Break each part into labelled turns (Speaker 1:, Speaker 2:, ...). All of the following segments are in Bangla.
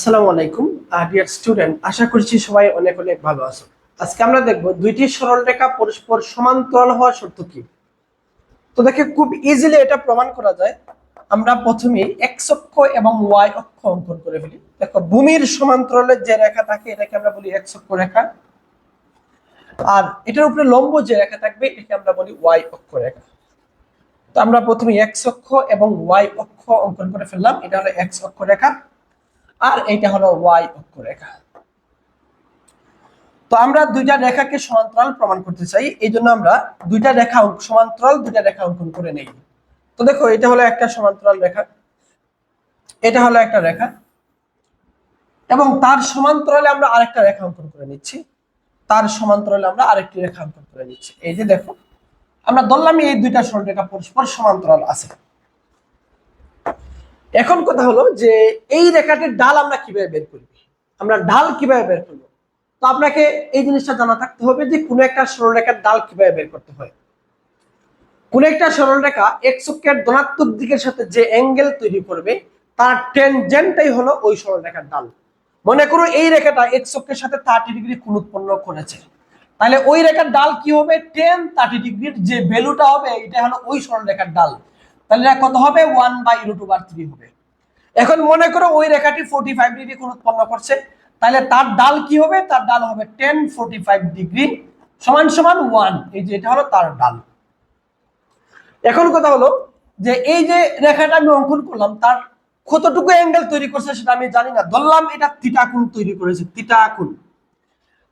Speaker 1: আসসালামু আলাইকুম ডিয়ার স্টুডেন্ট, আশা করছি সবাই অনেক অনেক ভালো আছো। আজকে আমরা দেখব দুইটি সরলরেখা পরস্পর সমান্তরাল হওয়ার শর্ত কি। তো দেখে খুব ইজিলি এটা প্রমাণ করা যায়। আমরা প্রথমে এক্স অক্ষ এবং ওয়াই অক্ষ অঙ্কন করে ফেলি। দেখো, ভূমির সমান্তরালের যে রেখা থাকে এটাকে আমরা বলি এক্স অক্ষ রেখা, আর এটার উপরে লম্ব যে রেখা থাকবে এটাকে আমরা বলি ওয়াই অক্ষ রেখা। তো আমরা প্রথমে এক্স অক্ষ এবং ওয়াই অক্ষ অঙ্কন করে ফেললাম। এটা হলো এক্স অক্ষ রেখা আর এটা হলো ওয়াই অক্ষ রেখা। তো আমরা দুইটা রেখাকে সমান্তরাল প্রমাণ করতে চাই, এই জন্য আমরা দুইটা রেখা সমান্তরাল দুইটা রেখা অঙ্কন করে নেই। তো দেখো, এটা হলো একটা সমান্তরাল রেখা, এটা হলো একটা রেখা, এবং তার সমান্তরালে আমরা আরেকটা রেখা অঙ্কন করে নিচ্ছি। তার সমান্তরালে আমরা আরেকটি রেখা অঙ্কন করে নিচ্ছি। এই যে দেখো, আমরা ধরলাম এই দুইটা সরলরেখা পরস্পর সমান্তরাল আছে। এখন কথা হলো যে এই রেখাটির ডাল আমরা কিভাবে বের করব, আমরা ডাল কিভাবে বের করব। তো আপনাকে এই জিনিসটা জানা থাকতে হবে যে কোন একটা সরলরেখার ডাল কিভাবে বের করতে হয়। কোন একটা সরলরেখা এক্স অক্ষের ধনাত্মক দিকের সাথে যে অ্যাঙ্গেল তৈরি করবে তার ট্যানজেন্টটাই হলো ওই সরলরেখার ডাল। মনে করো এই রেখাটা এক্স অক্ষের সাথে 30 ডিগ্রি কোণ উৎপন্ন করেছে, তাহলে ওই রেখার ডাল কি হবে, tan 30 ডিগ্রির যে ভ্যালুটা হবে এটা হলো ওই সরলরেখার ডাল। তাহলে এটা কত হবে, 1/√3 হবে। এখন মনে করো ওই রেখাটি 45 ডিগ্রি কোণ উৎপন্ন করছে, তাহলে তার ডাল কি হবে, তার ডাল হবে tan 45 ডিগ্রি সমান সমান 1। এই যে এটা হলো তার ডাল। এখন কথা হলো যে এই যে রেখাটা আমি অঙ্কন করলাম তার কতটুকু অ্যাঙ্গেল তৈরি করছে সেটা আমি জানি না, ধরলাম এটা থিটা কোণ তৈরি করেছে, থিটা কোণ।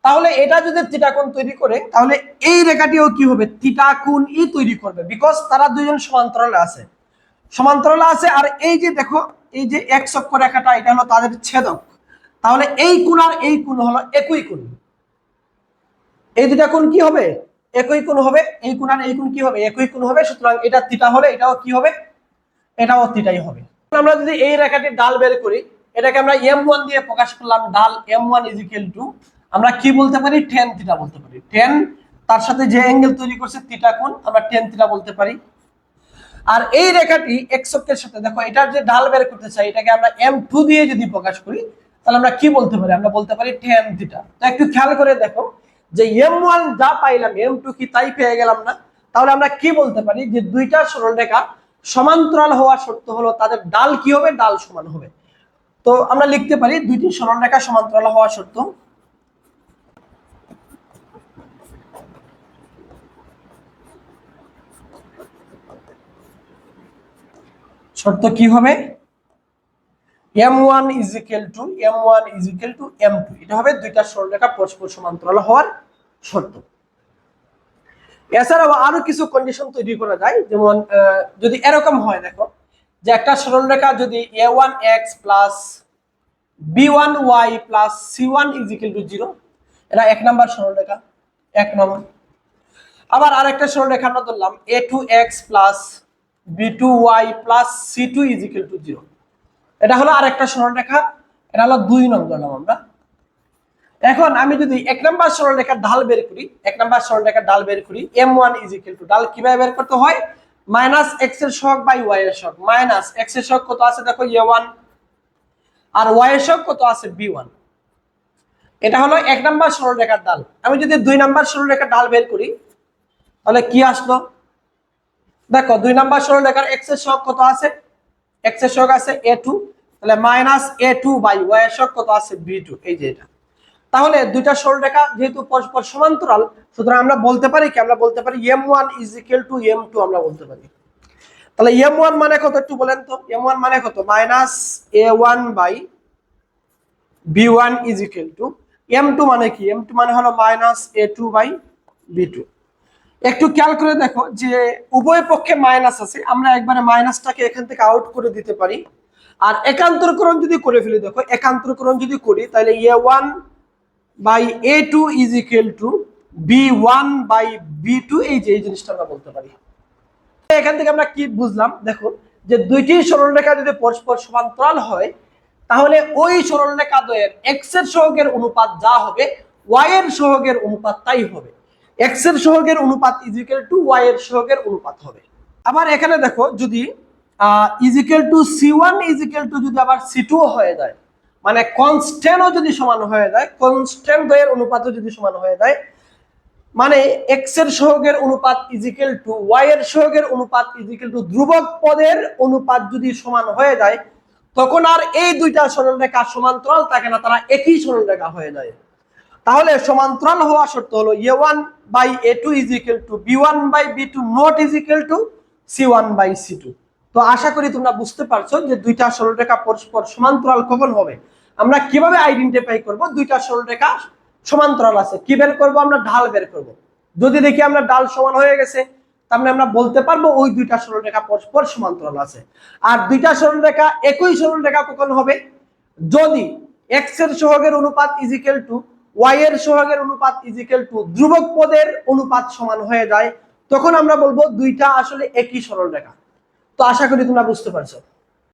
Speaker 1: তাহলে এটা যদি থিটা কোণ তৈরি করে তাহলে এই রেখাটিও কি হবে, থিটা কোণই তৈরি করবে, বিকজ তারা দুইজন সমান্তরালে আছে, সমান্তরালে আছে। আর এই যে দেখো, এই যে এক্স অক্ষ রেখাটা এটা হলো তাদের ছেদক, তাহলে এই কোণ আর এই কোণ হলো একই কোণ। এই দুটা কোণ কি হবে, একই কোণ হবে। এই কোণ আর এই কোণ কি হবে, একই কোণ হবে। সুতরাং এটা থিটা হলে এটাও কি হবে, এটাও থিটাই হবে। আমরা যদি এই রেখাটির ডাল বের করি, এটাকে আমরা m1 দিয়ে প্রকাশ করলাম, ডাল m1 = আমরা কি বলতে পারি, tan থিটা বলতে পারি। tan তার সাথে যে অ্যাঙ্গেল তৈরি করছে থিটা কোণ, আমরা tan থিটা বলতে পারি। আর এই রেখাটি এক্স অক্ষের সাথে, দেখো এটার যে ডাল বের করতে চাই এটাকে আমরা m2 দিয়ে যদি প্রকাশ করি তাহলে আমরা কি বলতে পারি, আমরা বলতে পারি tan থিটা। তো একটু খেয়াল করে দেখো যে m1 যা পাইলাম m2 কি তাই পেয়ে গেলাম না। তাহলে আমরা কি বলতে পারি যে দুইটা সরলরেখা সমান্তরাল হওয়ার শর্ত হলো তাদের ডাল কি হবে, ডাল সমান হবে। তো আমরা লিখতে পারি দুইটি সরলরেখা সমান্তরাল হওয়ার শর্ত শর্ত কি হবে, m1 = m2। এটা হবে দুইটা সরলরেখা পরস্পর সমান্তরাল হওয়ার শর্ত। এছাড়াও আরো কিছু কন্ডিশন তৈরি করা যায়, যেমন যদি এরকম হয়, দেখো যে একটা সরলরেখা যদি a1x + b1y + c1 = 0, এটা এক নাম্বার সরলরেখা, এক নম্বর। আবার আরেকটা সরলরেখা আমরা ধরলাম a2x + b2y + c2 = 0, এটা হলো আরেকটা সরলরেখা, এটা হলো 2 নং ধরলাম আমরা। এখন আমি যদি এক নাম্বার সরলরেখার ঢাল বের করি, এক নাম্বার সরলরেখার ঢাল বের করি, m1 = ঢাল কিভাবে বের করতে হয়, -x এর সহগ বাই y এর সহগ। -x এর সহগ কত আছে, দেখো a1, আর y এর সহগ কত আছে, b1। এটা হলো এক নাম্বার সরলরেখার ঢাল। আমি যদি 2 নাম্বার সরলরেখার ঢাল বের করি তাহলে কি আসলো, দেখো 2 নাম্বার সরলরেখার x এর সহগ কত আছে, x এর সহগ আছে a2, তাহলে -a2 বাই y এর সহগ কত আছে, b2। এই যে এটা। তাহলে দুইটা সরলরেখা যেহেতু পরস্পর সমান্তরাল, সুতরাং আমরা বলতে পারি কি, আমরা বলতে পারি m1 = m2 আমরা বলতে পারি। তাহলে m1 মানে কত একটু বলেন তো, m1 মানে কত, -a1 বাই b1 = m2 মানে কি, m2 মানে হলো -a2 বাই b2। একটু খেয়াল করে দেখো যে উভয় পক্ষে মাইনাস আছে, আমরা একবারে মাইনাসটাকে এখান থেকে আউট করে দিতে পারি। আর একান্তরকরণ যদি করে ফেলি, দেখো একান্তরকরণ যদি করি তাহলে a1 by a2 = b1 by b2, এই যে এই জিনিসটা আমরা বলতে পারি। এখান থেকে আমরা কি বুঝলাম, দেখো যে দুইটি সরলরেখা যদি পরস্পর সমান্তরাল হয় তাহলে ওই সরলরেখা দ্বয়ের x এর সহগের অনুপাত যা হবে y এর সহগের অনুপাত তাই হবে। x এর সহগের অনুপাত = y এর সহগের অনুপাত হবে। আবার এখানে দেখো যদি c1 যদি আবার c2 হয়ে যায়, মানে কনস্ট্যান্টও যদি সমান হয়ে যায়, কনস্ট্যান্ট দ্বয়ের অনুপাতও যদি সমান হয়ে যায়, মানে এক্স এর সহগের অনুপাত ইজিক্যাল টু ওয়াই এর সহগের অনুপাত ইজিক্যাল টু ধ্রুবক পদের অনুপাত যদি সমান হয়ে যায়, তখন আর এই দুইটা সরলরেখা সমান্তরাল থাকে না, তারা একই সরলরেখা হয়ে যায়। তাহলে সমান্তরাল হওয়া শর্ত হলো a1/a2 is equal to b1/b2 not is equal to c1/c2। তো আশা করি তোমরা বুঝতে পারছো যে দুইটা সরলরেখা পরস্পর সমান্তরাল কখন হবে। আমরা কিভাবে আইডেন্টিফাই করব দুইটা সরলরেখা সমান্তরাল আছে, কি বের করব? আমরা ঢাল বের করব। যদি দেখি আমরা ঢাল সমান হয়ে গেছে, তার মানে আমরা বলতে পারবো ওই দুইটা সরলরেখা পরস্পর সমান্তরাল আছে। আর দুইটা সরলরেখা একই সরলরেখা কখন হবে? যদি এক্স এর সহগের অনুপাত ইজিক্যাল টু ওয়াই এর সহগের অনুপাত ইজিক্যাল টু ধ্রুবক পদের অনুপাত সমান হয়ে যায়, তখন আমরা বলবো দুইটা আসলে একই সরলরেখা। তো আশা করি তোমরা বুঝতে পারছো।